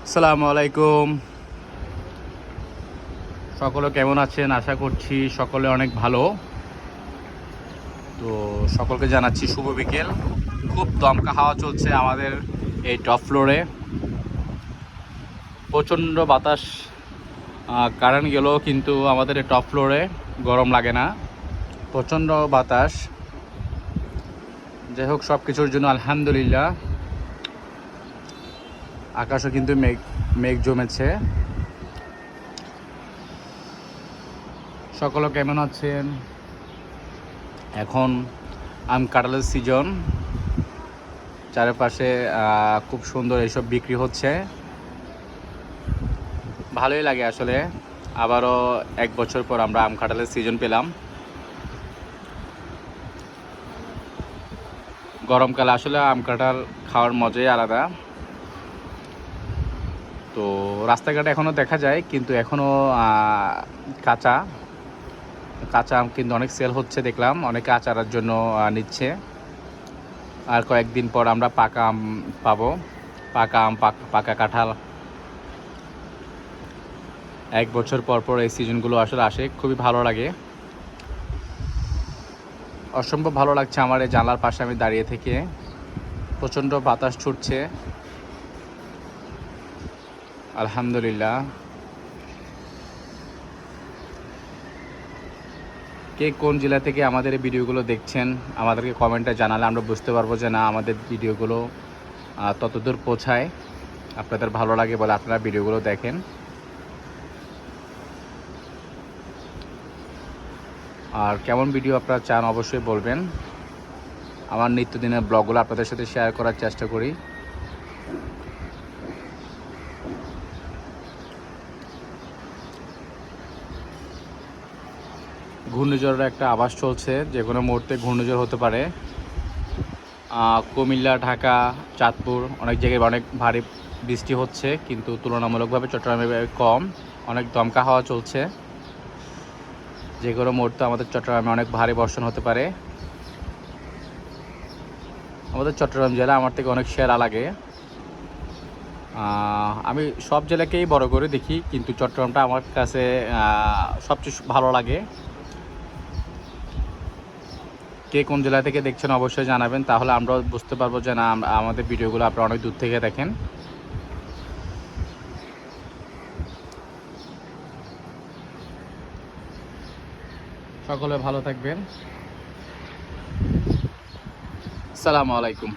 আসসালামু আলাইকুম। সকলে কেমন আছেন? আশা করছি সকলে অনেক ভালো। তো সকলকে জানাচ্ছি শুভ বিকেল। খুব দমকা হাওয়া চলছে আমাদের এই টপ ফ্লোরে। প্রচণ্ড বাতাস, কারেন্ট গেলেও কিন্তু আমাদের এই টপ ফ্লোরে গরম লাগে না। প্রচণ্ড বাতাস। যাই হোক, সব কিছুর জন্য আলহামদুলিল্লাহ। আকাশও কিন্তু মেঘ জমেছে। সকলে কেমন আছেন? এখন আম কাঁঠালের সিজন। চারপাশে খুব সুন্দর এইসব বিক্রি হচ্ছে। ভালোই লাগে আসলে। আবারও এক বছর পর আমরা আম কাঁঠালের সিজন পেলাম। গরমকালে আসলে আম কাঁঠাল খাওয়ার মজাই আলাদা। তো রাস্তাঘাটে এখনও দেখা যায়, কিন্তু এখনও কাঁচা কাঁচা আম কিন্তু অনেক সেল হচ্ছে দেখলাম। অনেকে আচারের জন্য নিচ্ছে। আর কয়েকদিন পর আমরা পাকা আম পাবো। পাকা আম, পাকা কাঁঠাল। এক বছর পর পর এই সিজনগুলো আসলে আসে, খুবই ভালো লাগে। অসম্ভব ভালো লাগছে আমার এই জানলার পাশে আমি দাঁড়িয়ে থেকে। প্রচণ্ড বাতাস ছুটছে, আলহামদুলিল্লাহ। কে কোন জেলা থেকে আমাদের এই ভিডিওগুলো দেখছেন আমাদেরকে কমেন্টে জানালে আমরা বুঝতে পারবো যে না, আমাদের ভিডিওগুলো ততদূর পৌঁছায়, আপনাদের ভালো লাগে বলে আপনারা ভিডিওগুলো দেখেন। আর কেমন ভিডিও আপনারা চান অবশ্যই বলবেন। আমার নিত্যদিনের ব্লগগুলো আপনাদের সাথে শেয়ার করার চেষ্টা করি। ঘূর্ণিঝড়ের একটা আভাস চলছে, যে কোনো মুহূর্তে ঘূর্ণিঝড় হতে পারে। কুমিল্লা, ঢাকা, চাঁদপুর অনেক জায়গায় অনেক ভারী বৃষ্টি হচ্ছে, কিন্তু তুলনামূলকভাবে চট্টগ্রামে কম। অনেক দমকা হাওয়া চলছে। যে কোনো মুহূর্তে আমাদের চট্টগ্রামে অনেক ভারী বর্ষণ হতে পারে। আমাদের চট্টগ্রাম জেলা আমার থেকে অনেক সেরা লাগে। আমি সব জেলাকেই বড় করে দেখি, কিন্তু চট্টগ্রামটা আমার কাছে সবচেয়ে ভালো লাগে। কে কোন জেলা থেকে দেখছেন অবশ্যই জানাবেন, তাহলে আমরাও বুঝতে পারবো যে না, আমাদের ভিডিওগুলো আপনারা অনেক দূর থেকে দেখেন। সকলে ভালো থাকবেন। আসসালামু আলাইকুম।